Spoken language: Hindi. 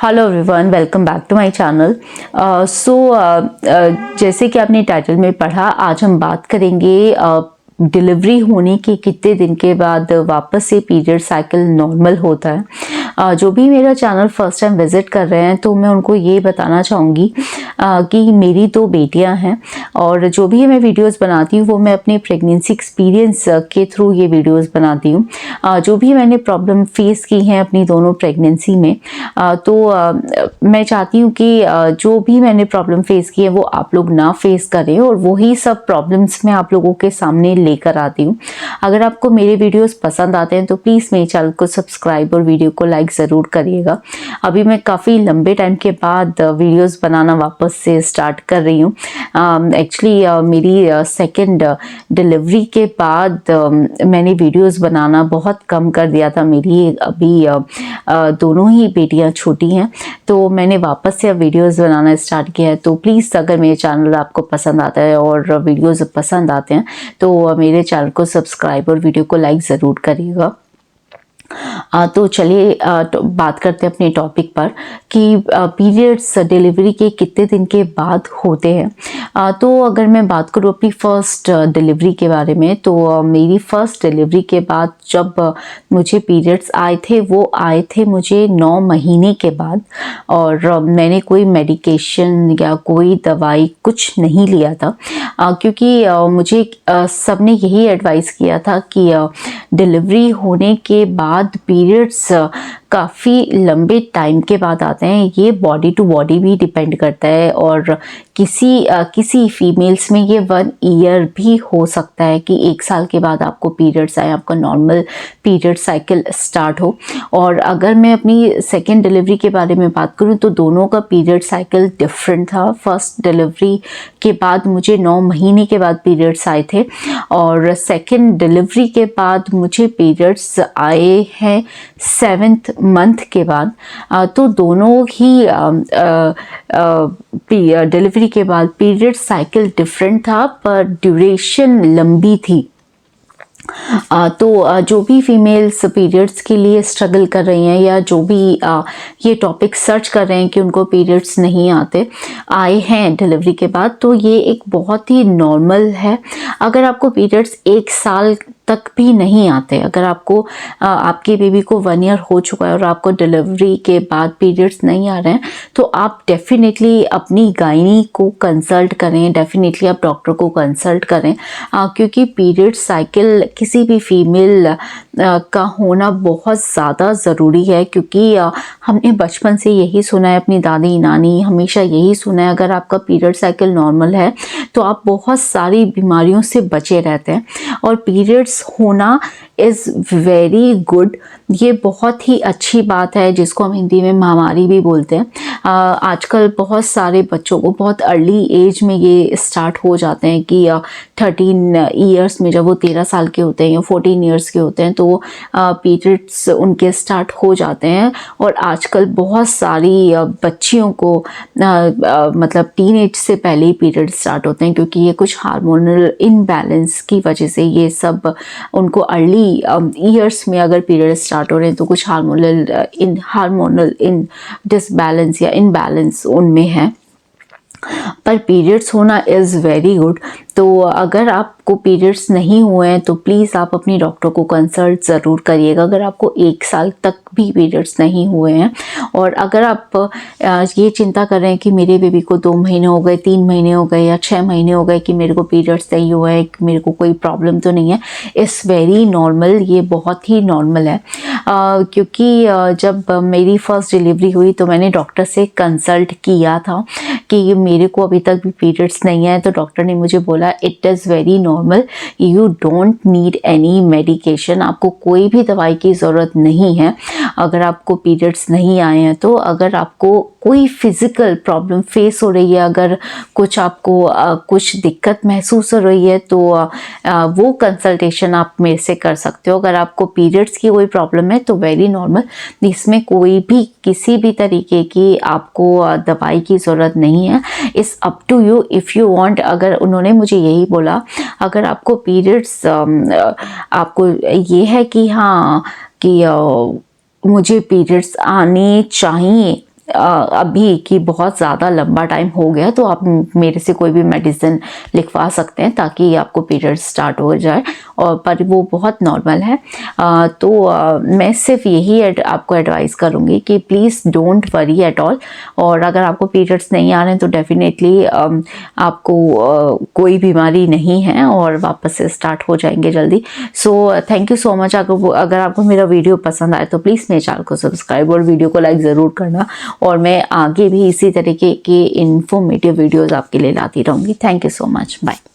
Hello everyone, welcome back to my channel. जैसे कि आपने टाइटल में पढ़ा, आज हम बात करेंगे डिलीवरी होने के कितने दिन के बाद वापस से पीरियड साइकिल नॉर्मल होता है। जो भी मेरा चैनल फर्स्ट टाइम विजिट कर रहे हैं तो मैं उनको ये बताना चाहूँगी कि मेरी 2 बेटियां हैं और जो भी मैं वीडियोस बनाती हूँ वो मैं अपने प्रेगनेंसी एक्सपीरियंस के थ्रू ये वीडियोस बनाती हूँ। जो भी मैंने प्रॉब्लम फेस की हैं अपनी दोनों प्रेगनेंसी में, मैं चाहती हूँ कि जो भी मैंने प्रॉब्लम फेस की है वो आप लोग ना फेस करें और वही सब प्रॉब्लम्स मैं आप लोगों के सामने लेकर आती हूँ। अगर आपको मेरे वीडियोस पसंद आते हैं तो प्लीज़ मेरे चैनल को सब्सक्राइब और वीडियो को लाइक ज़रूर करिएगा। अभी मैं काफ़ी लंबे टाइम के बाद वीडियोस बनाना वापस से स्टार्ट कर रही हूँ। एक्चुअली मेरी सेकंड डिलीवरी के बाद मैंने वीडियोस बनाना बहुत कम कर दिया था। मेरी अभी दोनों ही बेटियां छोटी हैं तो मैंने वापस से अब वीडियोस बनाना स्टार्ट किया है। तो प्लीज़ अगर मेरे चैनल आपको पसंद आता है और वीडियोस पसंद आते हैं तो मेरे चैनल को सब्सक्राइब और वीडियो को लाइक ज़रूर करिएगा। तो चलिए बात करते हैं अपने टॉपिक पर कि पीरियड्स डिलीवरी के कितने दिन के बाद होते हैं। तो अगर मैं बात करूँ अपनी फ़र्स्ट डिलीवरी के बारे में, तो मेरी फ़र्स्ट डिलीवरी के बाद जब मुझे पीरियड्स आए थे वो आए थे मुझे 9 महीने के बाद। और मैंने कोई मेडिकेशन या कोई दवाई कुछ नहीं लिया था, क्योंकि मुझे सबने यही एडवाइस किया था कि डिलीवरी होने के बाद पीरियड्स काफ़ी लंबे टाइम के बाद आते हैं। ये बॉडी टू बॉडी भी डिपेंड करता है और किसी फीमेल्स में ये 1 ईयर भी हो सकता है कि 1 साल के बाद आपको पीरियड्स आए, आपका नॉर्मल पीरियड साइकिल स्टार्ट हो। और अगर मैं अपनी सेकेंड डिलीवरी के बारे में बात करूँ तो दोनों का पीरियड साइकिल डिफरेंट था। फर्स्ट डिलीवरी के बाद मुझे 9 महीने के बाद पीरियड्स आए थे और सेकेंड डिलीवरी के बाद मुझे पीरियड्स आए हैं 7th मंथ के बाद। तो दोनों ही डिलीवरी के बाद पीरियड साइकिल डिफरेंट था पर ड्यूरेशन लंबी थी। तो जो भी फीमेल्स पीरियड्स के लिए स्ट्रगल कर रही हैं या जो भी ये टॉपिक सर्च कर रहे हैं कि उनको पीरियड्स नहीं आए हैं डिलीवरी के बाद, तो ये एक बहुत ही नॉर्मल है। अगर आपको पीरियड्स 1 साल तक भी नहीं आते, अगर आपको आपके बेबी को 1 ईयर हो चुका है और आपको डिलीवरी के बाद पीरियड्स नहीं आ रहे हैं तो आप डेफिनेटली अपनी गायनी को कंसल्ट करें, डेफिनेटली आप डॉक्टर को कंसल्ट करें, क्योंकि पीरियड साइकिल किसी भी फीमेल का होना बहुत ज़्यादा ज़रूरी है। क्योंकि हमने बचपन से यही सुना है, अपनी दादी नानी हमेशा यही सुना है, अगर आपका पीरियड साइकिल नॉर्मल है तो आप बहुत सारी बीमारियों से बचे रहते हैं। और पीरियड्स होना इज़ वेरी गुड, ये बहुत ही अच्छी बात है जिसको हम हिंदी में महामारी भी बोलते हैं। आजकल बहुत सारे बच्चों को बहुत अर्ली एज में ये स्टार्ट हो जाते हैं कि 13 ईयर्स में, जब वो 13 साल के होते हैं या 14 ईयर्स के होते हैं तो पीरियड्स उनके स्टार्ट हो जाते हैं। और आजकल बहुत सारी बच्चियों को मतलब टीनेज से पहले ही पीरियड स्टार्ट होते हैं, क्योंकि ये कुछ हार्मोनल इनबैलेंस की वजह से ये सब उनको अर्ली ईयर्स में अगर पीरियड स्टार्ट हो रहे हैं तो कुछ हार्मोनल इन डिसबैलेंस या इनबैलेंस उनमें है। पर पीरियड्स होना इज़ वेरी गुड। तो अगर आपको पीरियड्स नहीं हुए हैं तो प्लीज़ आप अपनी डॉक्टर को कंसल्ट ज़रूर करिएगा। अगर आपको 1 साल तक भी पीरियड्स नहीं हुए हैं और अगर आप ये चिंता कर रहे हैं कि मेरे बेबी को 2 महीने हो गए, 3 महीने हो गए या 6 महीने हो गए कि मेरे को पीरियड्स नहीं हुए हैं, मेरे को कोई प्रॉब्लम तो नहीं है, इट्स वेरी नॉर्मल, ये बहुत ही नॉर्मल है। क्योंकि जब मेरी फर्स्ट डिलीवरी हुई तो मैंने डॉक्टर से कंसल्ट किया था कि मेरे को अभी तक भी पीरियड्स नहीं है, तो डॉक्टर ने मुझे बोला it is very normal, you don't need any medication, आपको कोई भी दवाई की ज़रूरत नहीं है अगर आपको पीरियड्स नहीं आए हैं। तो अगर आपको कोई फिज़िकल प्रॉब्लम फेस हो रही है, अगर कुछ आपको कुछ दिक्कत महसूस हो रही है तो वो कंसल्टेशन आप मेरे से कर सकते हो। अगर आपको पीरियड्स की कोई प्रॉब्लम है तो वेरी नॉर्मल, इसमें कोई भी किसी भी तरीके की आपको दवाई की ज़रूरत नहीं है। It's up to you if you want. अगर उन्होंने मुझे यही बोला, अगर आपको पीरियड्स आपको ये है कि हाँ कि मुझे पीरियड्स आने चाहिए अभी कि बहुत ज़्यादा लंबा टाइम हो गया तो आप मेरे से कोई भी मेडिसिन लिखवा सकते हैं ताकि आपको पीरियड स्टार्ट हो जाए, और पर वो बहुत नॉर्मल है। तो मैं सिर्फ यही आपको एडवाइस करूँगी कि please don't worry at all. और अगर आपको पीरियड्स नहीं आ रहे हैं तो डेफिनेटली आपको कोई बीमारी नहीं है और वापस से स्टार्ट हो जाएंगे जल्दी। So thank you so much. अगर आपको मेरा वीडियो पसंद आए तो प्लीज़ मेरे चैनल को सब्सक्राइब और वीडियो को लाइक ज़रूर करना, और मैं आगे भी इसी तरीके के इन्फॉर्मेटिव वीडियोज़ आपके लिए लाती रहूँगी। Thank you so much. Bye.